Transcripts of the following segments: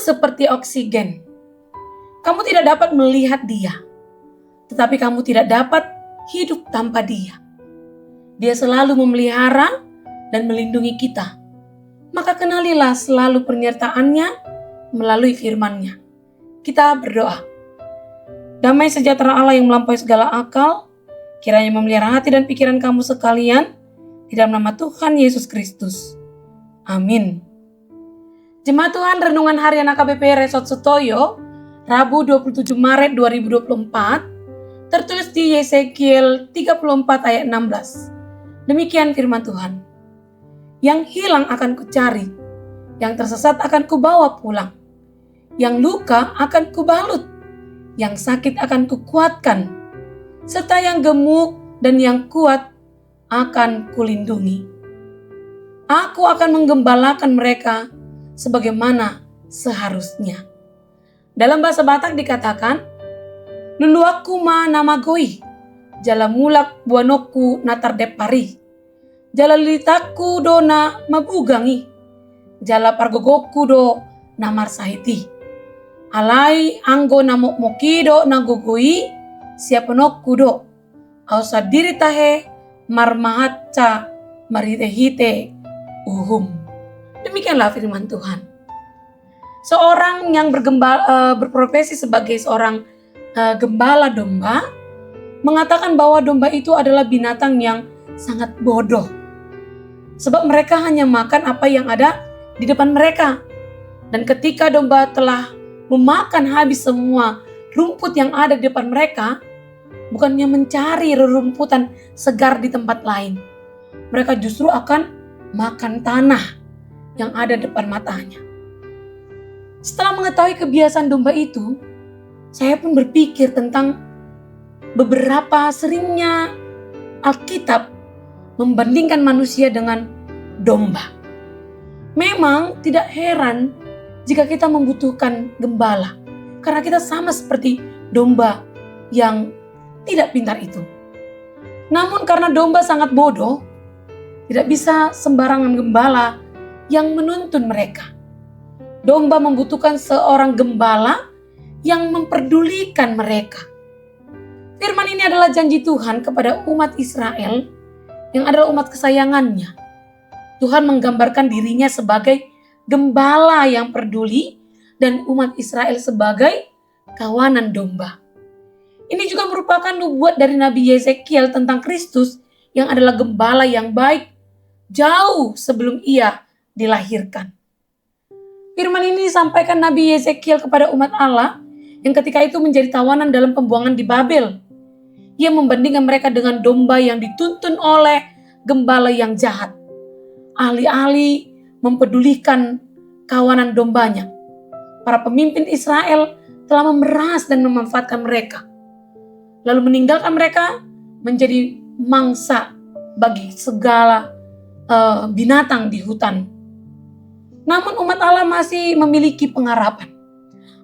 seperti oksigen. Kamu tidak dapat melihat Dia, tetapi kamu tidak dapat hidup tanpa Dia. Dia selalu memelihara dan melindungi kita. Maka kenalilah selalu penyertaan-Nya melalui firman-Nya. Kita berdoa. Damai sejahtera Allah yang melampaui segala akal, kiranya memelihara hati dan pikiran kamu sekalian, di dalam nama Tuhan Yesus Kristus. Amin. Jemaat Tuhan, Renungan Harian AKBP Resort Sutoyo, Rabu 27 Maret 2024, tertulis di Yesekiel 34 ayat 16. Demikian firman Tuhan. Yang hilang akan kucari, yang tersesat akan kubawa pulang, yang luka akan kubalut, yang sakit akan kukuatkan, serta yang gemuk dan yang kuat akan kulindungi. Aku akan menggembalakan mereka sebagaimana seharusnya. Dalam bahasa Batak dikatakan, Luluaku ma namagoi, jala mulak buanoku natar depari, jala litaku do na mabugangi, jala pargogoku do namar sahiti, alai anggo namok mokido nagogoi, siapanokku do, ausa diri tahe marmahatca maritehite uhum. Demikianlah firman Tuhan. Seorang yang berprofesi sebagai seorang gembala domba mengatakan bahwa domba itu adalah binatang yang sangat bodoh. Sebab mereka hanya makan apa yang ada di depan mereka. Dan ketika domba telah memakan habis semua rumput yang ada di depan mereka, bukannya mencari rerumputan segar di tempat lain, mereka justru akan makan tanah yang ada depan matanya. Setelah mengetahui kebiasaan domba itu, saya pun berpikir tentang beberapa seringnya Alkitab membandingkan manusia dengan domba. Memang tidak heran jika kita membutuhkan gembala, karena kita sama seperti domba yang tidak pintar itu. Namun karena domba sangat bodoh, tidak bisa sembarangan gembala yang menuntun mereka. Domba membutuhkan seorang gembala yang memperdulikan mereka. Firman ini adalah janji Tuhan kepada umat Israel yang adalah umat kesayangannya. Tuhan menggambarkan dirinya sebagai gembala yang peduli dan umat Israel sebagai kawanan domba. Ini juga merupakan nubuat dari Nabi Yesekiel tentang Kristus yang adalah gembala yang baik jauh sebelum ia dilahirkan. Firman ini disampaikan Nabi Yesekiel kepada umat Allah yang ketika itu menjadi tawanan dalam pembuangan di Babel. Ia membandingkan mereka dengan domba yang dituntun oleh gembala yang jahat. Alih-alih mempedulikan kawanan dombanya, para pemimpin Israel telah memeras dan memanfaatkan mereka, lalu meninggalkan mereka menjadi mangsa bagi segala binatang di hutan. Namun umat Allah masih memiliki pengharapan.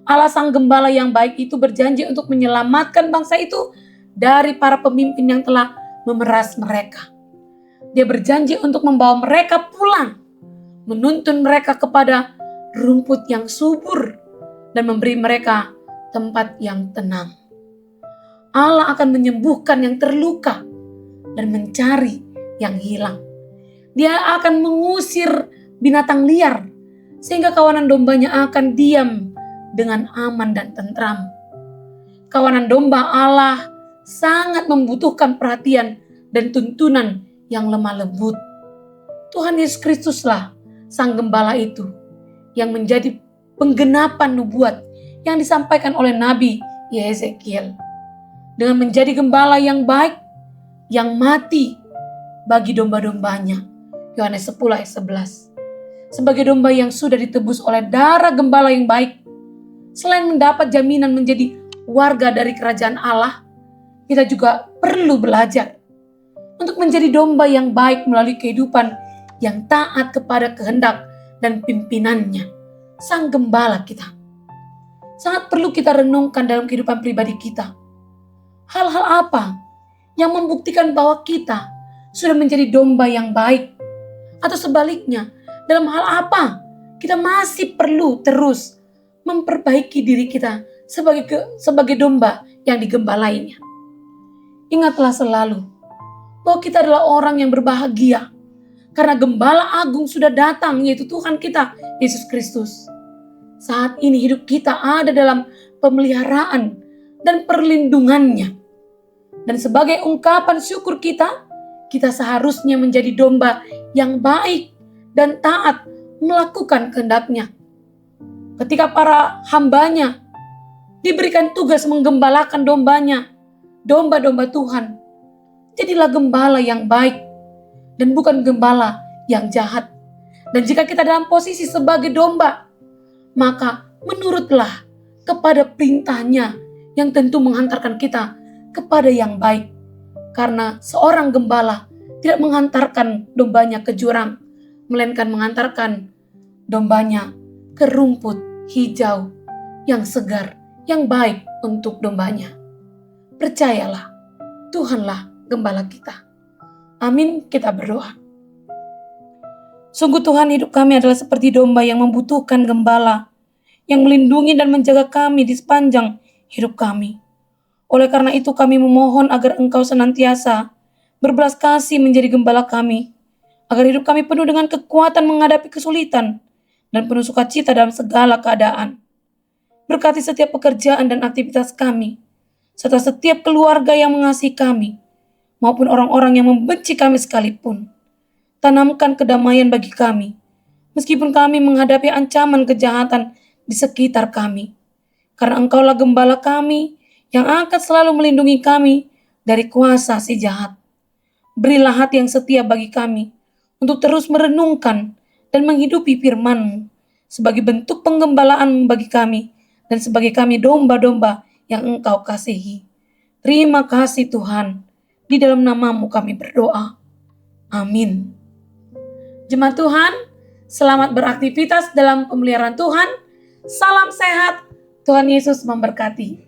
Allah sang gembala yang baik itu berjanji untuk menyelamatkan bangsa itu dari para pemimpin yang telah memeras mereka. Dia berjanji untuk membawa mereka pulang, menuntun mereka kepada rumput yang subur dan memberi mereka tempat yang tenang. Allah akan menyembuhkan yang terluka dan mencari yang hilang. Dia akan mengusir binatang liar sehingga kawanan dombanya akan diam dengan aman dan tentram. Kawanan domba Allah sangat membutuhkan perhatian dan tuntunan yang lemah lembut. Tuhan Yesus Kristuslah sang gembala itu yang menjadi penggenapan nubuat yang disampaikan oleh Nabi Yesekiel. Dengan menjadi gembala yang baik, yang mati bagi domba-dombanya. Yohanes 10 ayat 11. Sebagai domba yang sudah ditebus oleh darah gembala yang baik, selain mendapat jaminan menjadi warga dari kerajaan Allah, kita juga perlu belajar untuk menjadi domba yang baik melalui kehidupan yang taat kepada kehendak dan pimpinannya, sang gembala kita. Sangat perlu kita renungkan dalam kehidupan pribadi kita. Hal-hal apa yang membuktikan bahwa kita sudah menjadi domba yang baik? Atau sebaliknya, dalam hal apa kita masih perlu terus memperbaiki diri kita sebagai domba yang digembalainya. Ingatlah selalu bahwa kita adalah orang yang berbahagia karena Gembala Agung sudah datang, yaitu Tuhan kita, Yesus Kristus. Saat ini hidup kita ada dalam pemeliharaan dan perlindungannya. Dan sebagai ungkapan syukur kita seharusnya menjadi domba yang baik dan taat melakukan kehendak-Nya. Ketika para hambanya diberikan tugas menggembalakan dombanya, domba-domba Tuhan, jadilah gembala yang baik dan bukan gembala yang jahat. Dan jika kita dalam posisi sebagai domba, maka menurutlah kepada perintah-Nya yang tentu menghantarkan kita kepada yang baik. Karena seorang gembala tidak menghantarkan dombanya ke jurang, melainkan menghantarkan dombanya ke rumput hijau yang segar, yang baik untuk dombanya. Percayalah, Tuhanlah gembala kita. Amin, kita berdoa. Sungguh Tuhan, hidup kami adalah seperti domba yang membutuhkan gembala, yang melindungi dan menjaga kami di sepanjang hidup kami. Oleh karena itu kami memohon agar Engkau senantiasa berbelas kasih menjadi gembala kami, agar hidup kami penuh dengan kekuatan menghadapi kesulitan dan penuh sukacita dalam segala keadaan. Berkati setiap pekerjaan dan aktivitas kami, serta setiap keluarga yang mengasihi kami, maupun orang-orang yang membenci kami sekalipun. Tanamkan kedamaian bagi kami, meskipun kami menghadapi ancaman kejahatan di sekitar kami. Karena Engkaulah gembala kami, yang akan selalu melindungi kami dari kuasa si jahat. Berilah hati yang setia bagi kami, untuk terus merenungkan dan menghidupi firman-Mu, sebagai bentuk penggembalaan bagi kami, dan sebagai kami domba-domba yang Engkau kasihi. Terima kasih Tuhan, di dalam nama-Mu kami berdoa. Amin. Jemaat Tuhan, selamat beraktivitas dalam pemeliharaan Tuhan. Salam sehat, Tuhan Yesus memberkati.